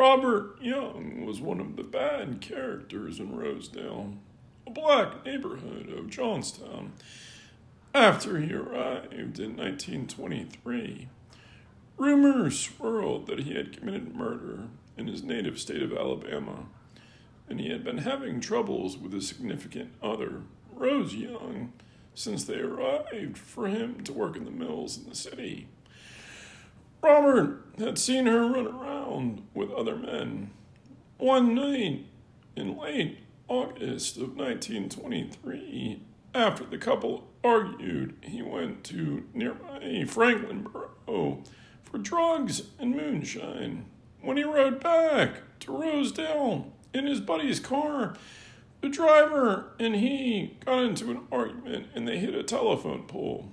Robert Young was one of the bad characters in Rosedale, a black neighborhood of Johnstown. After he arrived in 1923, rumors swirled that he had committed murder in his native state of Alabama, and he had been having troubles with a significant other, Rose Young, since they arrived for him to work in the mills in the city. Robert had seen her run around with other men. One night in late August of 1923, after the couple argued, he went to nearby Franklinboro for drugs and moonshine. When he rode back to Rosedale in his buddy's car, the driver and he got into an argument and they hit a telephone pole.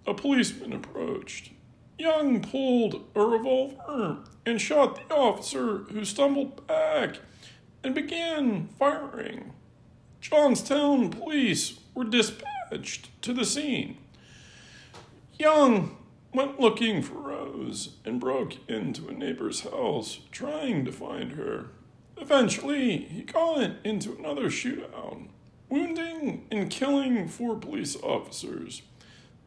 A policeman approached. Young pulled a revolver and shot the officer, who stumbled back and began firing. Johnstown police were dispatched to the scene. Young went looking for Rose and broke into a neighbor's house, trying to find her. Eventually, he got into another shootout, wounding and killing 4 police officers.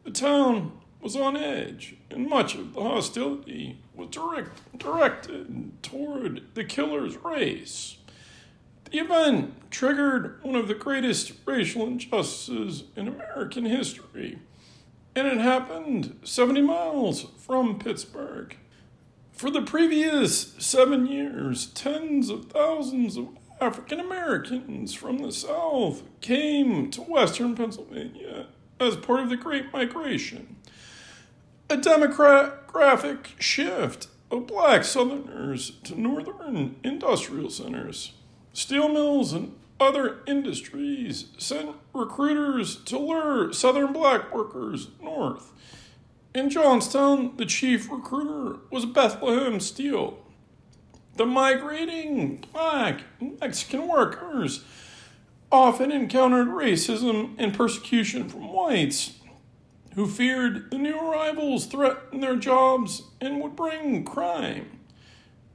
The town was on edge, and much of the hostility was directed toward the killer's race. The event triggered one of the greatest racial injustices in American history, and it happened 70 miles from Pittsburgh. For the previous 7 years, tens of thousands of African Americans from the South came to western Pennsylvania as part of the Great Migration, a demographic shift of black Southerners to northern industrial centers. Steel mills and other industries sent recruiters to lure southern black workers north. In Johnstown, the chief recruiter was Bethlehem Steel. The migrating black and Mexican workers often encountered racism and persecution from whites, who feared the new arrivals threatened their jobs and would bring crime.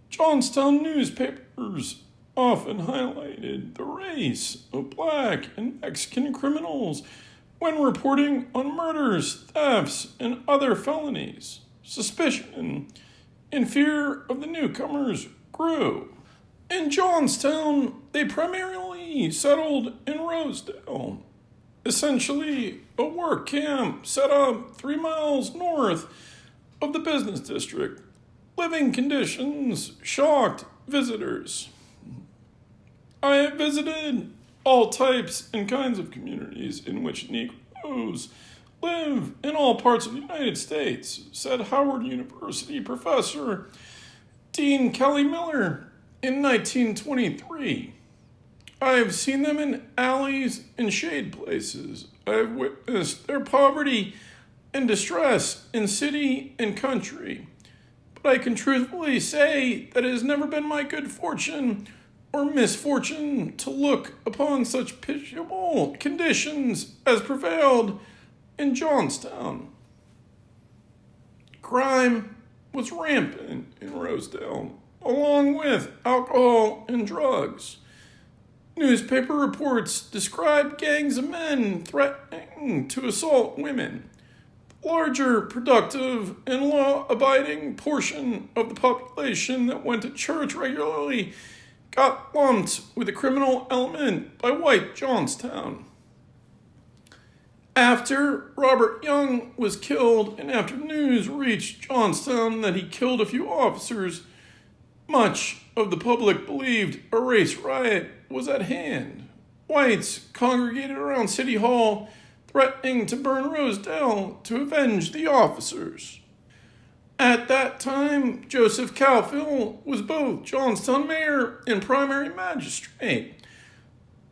Johnstown newspapers often highlighted the race of black and Mexican criminals when reporting on murders, thefts, and other felonies. Suspicion and fear of the newcomers grew. In Johnstown, they primarily settled in Rosedale, essentially a work camp set up 3 miles north of the business district. Living conditions shocked visitors. I have visited all types and kinds of communities in which Negroes live in all parts of the United States, said Howard University professor Dean Kelly Miller in 1923. I have seen them in alleys and shade places. I have witnessed their poverty and distress in city and country. But I can truthfully say that it has never been my good fortune or misfortune to look upon such pitiable conditions as prevailed in Johnstown. Crime was rampant in Rosedale, along with alcohol and drugs. Newspaper reports described gangs of men threatening to assault women. The larger, productive, and law-abiding portion of the population that went to church regularly got lumped with the criminal element by white Johnstown. After Robert Young was killed, and after news reached Johnstown that he killed a few officers, much of the public believed a race riot was at hand. Whites congregated around City Hall, threatening to burn Rosedale to avenge the officers. At that time, Joseph Calfield was both Johnstown mayor and primary magistrate.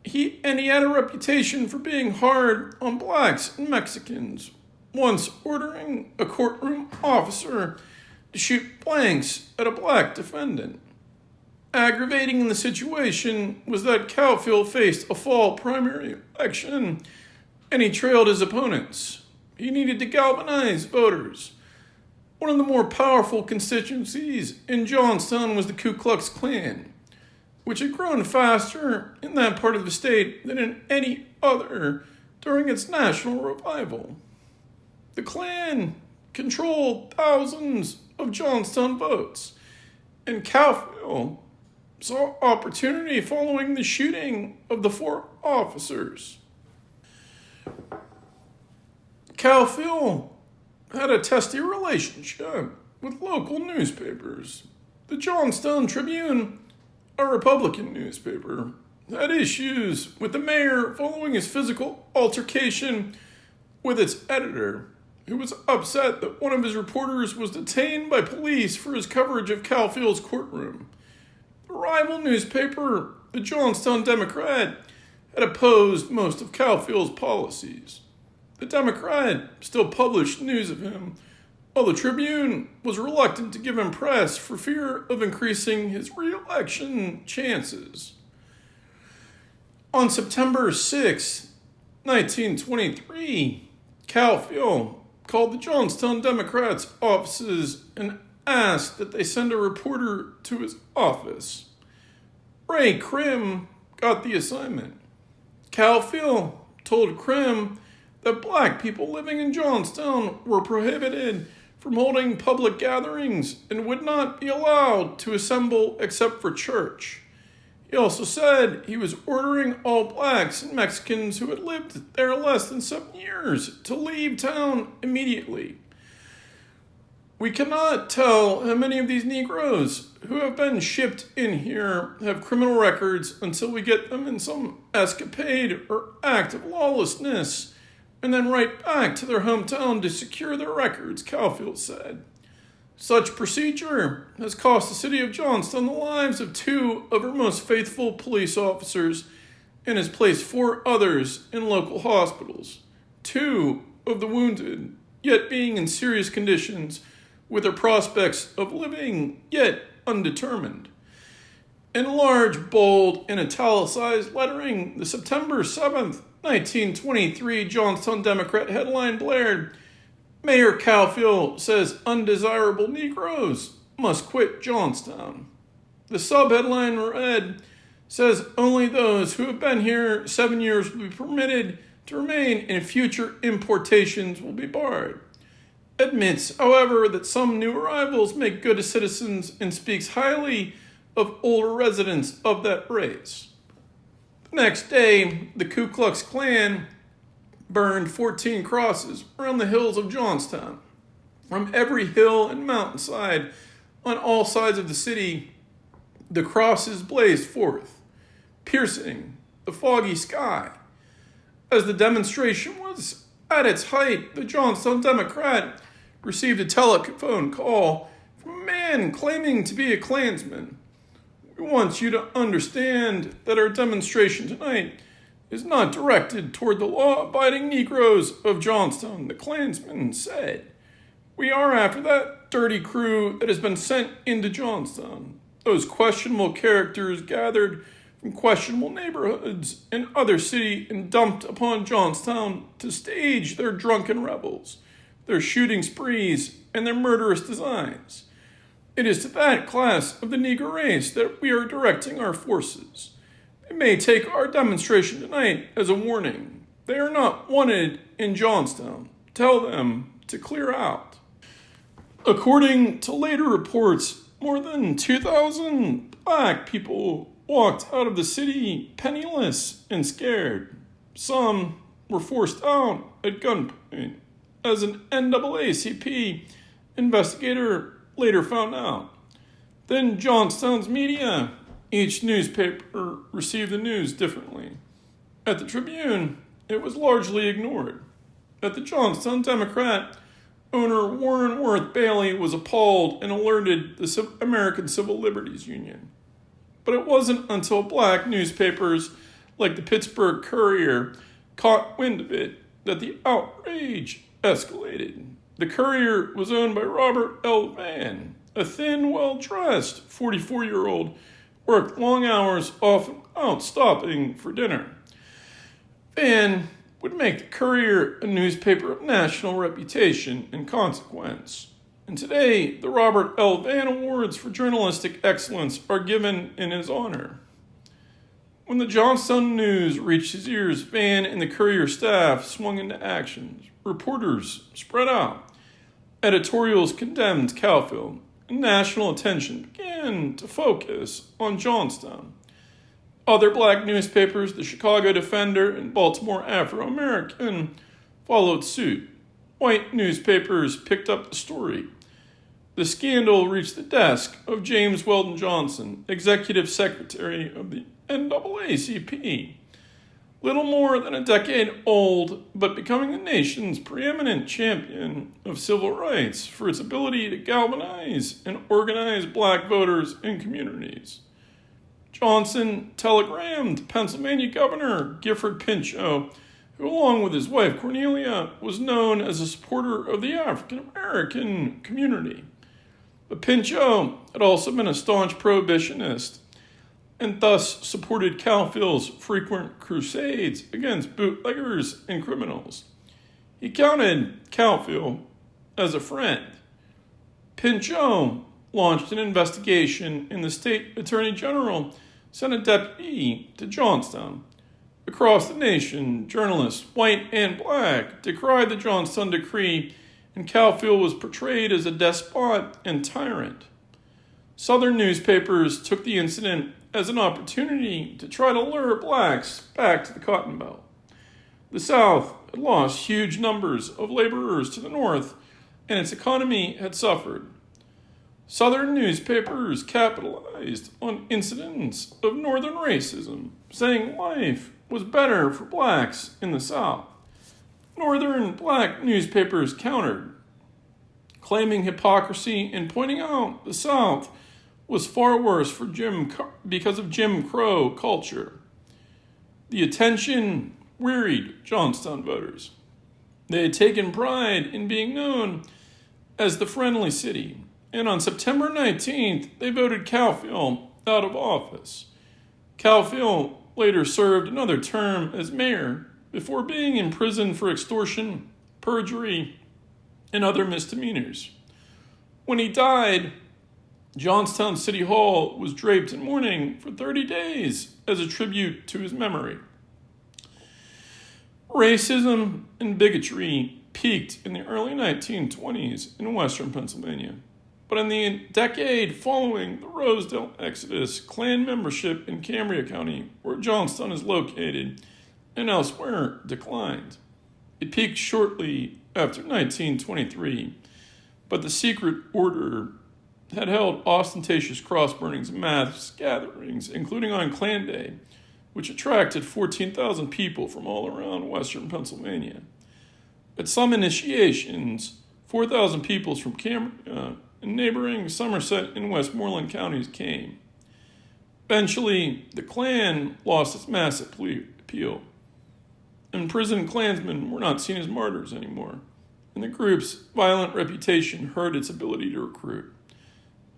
He had a reputation for being hard on blacks and Mexicans, once ordering a courtroom officer to shoot blanks at a black defendant. Aggravating the situation was that Calfield faced a fall primary election, and he trailed his opponents. He needed to galvanize voters. One of the more powerful constituencies in Johnstown was the Ku Klux Klan, which had grown faster in that part of the state than in any other during its national revival. The Klan controlled thousands of Johnstown votes, and Calfield saw opportunity following the shooting of the 4 officers. Calfield had a testy relationship with local newspapers. The Johnstown Tribune, a Republican newspaper, had issues with the mayor following his physical altercation with its editor, who was upset that one of his reporters was detained by police for his coverage of Calfield's courtroom. The rival newspaper, the Johnstown Democrat, had opposed most of Calfield's policies. The Democrat still published news of him, while the Tribune was reluctant to give him press for fear of increasing his re-election chances. On September 6, 1923, Calfield called the Johnstown Democrats' offices and asked that they send a reporter to his office. Ray Krim got the assignment. Calfield told Krim that black people living in Johnstown were prohibited from holding public gatherings and would not be allowed to assemble except for church. He also said he was ordering all blacks and Mexicans who had lived there less than 7 years to leave town immediately. We cannot tell how many of these Negroes who have been shipped in here have criminal records until we get them in some escapade or act of lawlessness and then right back to their hometown to secure their records, Calfield said. Such procedure has cost the city of Johnstown the lives of 2 of her most faithful police officers and has placed 4 others in local hospitals. 2 of the wounded, yet being in serious conditions, with their prospects of living yet undetermined. In large, bold, and italicized lettering, the September 7th, 1923 Johnstown Democrat headline blared, Mayor Calfield says undesirable Negroes must quit Johnstown. The subheadline read, says only those who have been here 7 years will be permitted to remain and future importations will be barred. Admits, however, that some new arrivals make good as citizens and speaks highly of older residents of that race. The next day, the Ku Klux Klan burned 14 crosses around the hills of Johnstown. From every hill and mountainside on all sides of the city, the crosses blazed forth, piercing the foggy sky. As the demonstration was at its height, the Johnstown Democrat received a telephone call from a man claiming to be a Klansman. We want you to understand that our demonstration tonight is not directed toward the law-abiding Negroes of Johnstown, the Klansman said. We are after that dirty crew that has been sent into Johnstown. Those questionable characters gathered from questionable neighborhoods in other city and dumped upon Johnstown to stage their drunken revels, their shooting sprees, and their murderous designs. It is to that class of the Negro race that we are directing our forces. They may take our demonstration tonight as a warning. They are not wanted in Johnstown. Tell them to clear out. According to later reports, more than 2,000 black people walked out of the city penniless and scared. Some were forced out at gunpoint, as an NAACP investigator later found out. Then Johnstown's media. Each newspaper received the news differently. At the Tribune, it was largely ignored. At the Johnstown Democrat, owner Warren Worth Bailey was appalled and alerted the American Civil Liberties Union. But it wasn't until black newspapers like the Pittsburgh Courier caught wind of it that the outrage escalated. The Courier was owned by Robert L. Vann, a thin, well-dressed 44-year-old worked long hours, often out stopping for dinner. Vann would make the Courier a newspaper of national reputation and consequence. and today the Robert L. Vann Awards for Journalistic Excellence are given in his honor. When the Johnstown news reached his ears, Vann and the Courier staff swung into action. Reporters spread out. Editorials condemned Calfield, and national attention began to focus on Johnstown. Other black newspapers, the Chicago Defender and Baltimore Afro-American, followed suit. White newspapers picked up the story. The scandal reached the desk of James Weldon Johnson, executive secretary of the NAACP. Little more than a decade old, but becoming the nation's preeminent champion of civil rights for its ability to galvanize and organize black voters and communities. Johnson telegrammed Pennsylvania Governor Gifford Pinchot, who, along with his wife Cornelia, was known as a supporter of the African American community. But Pinchot had also been a staunch prohibitionist and thus supported Calfield's frequent crusades against bootleggers and criminals. He counted Calfield as a friend. Pinchot launched an investigation, and the state attorney general sent a deputy to Johnstown. Across the nation, journalists, white and black, decried the Johnstown decree, and Calfield was portrayed as a despot and tyrant. Southern newspapers took the incident as an opportunity to try to lure blacks back to the Cotton Belt. The South had lost huge numbers of laborers to the North, and its economy had suffered. Southern newspapers capitalized on incidents of Northern racism, saying life was better for blacks in the South. Northern black newspapers countered, claiming hypocrisy and pointing out the South was far worse for because of Jim Crow culture. The attention wearied Johnstown voters. They had taken pride in being known as the friendly city, and on September 19th, they voted Calfield out of office. Calfield later served another term as mayor before being imprisoned for extortion, perjury, and other misdemeanors. When he died, Johnstown City Hall was draped in mourning for 30 days as a tribute to his memory. Racism and bigotry peaked in the early 1920s in western Pennsylvania. But in the decade following the Rosedale Exodus, Klan membership in Cambria County, where Johnstown is located, and elsewhere declined. It peaked shortly after 1923, but the secret order had held ostentatious cross burnings and mass gatherings, including on Klan Day, which attracted 14,000 people from all around western Pennsylvania. At some initiations, 4,000 people from Cambria and neighboring Somerset and Westmoreland counties came. Eventually, the Klan lost its mass appeal. Imprisoned Klansmen were not seen as martyrs anymore, and the group's violent reputation hurt its ability to recruit.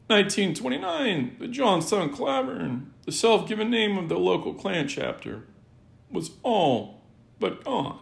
1929, the Johnstown Clavern, the self-given name of the local Klan chapter, was all but gone.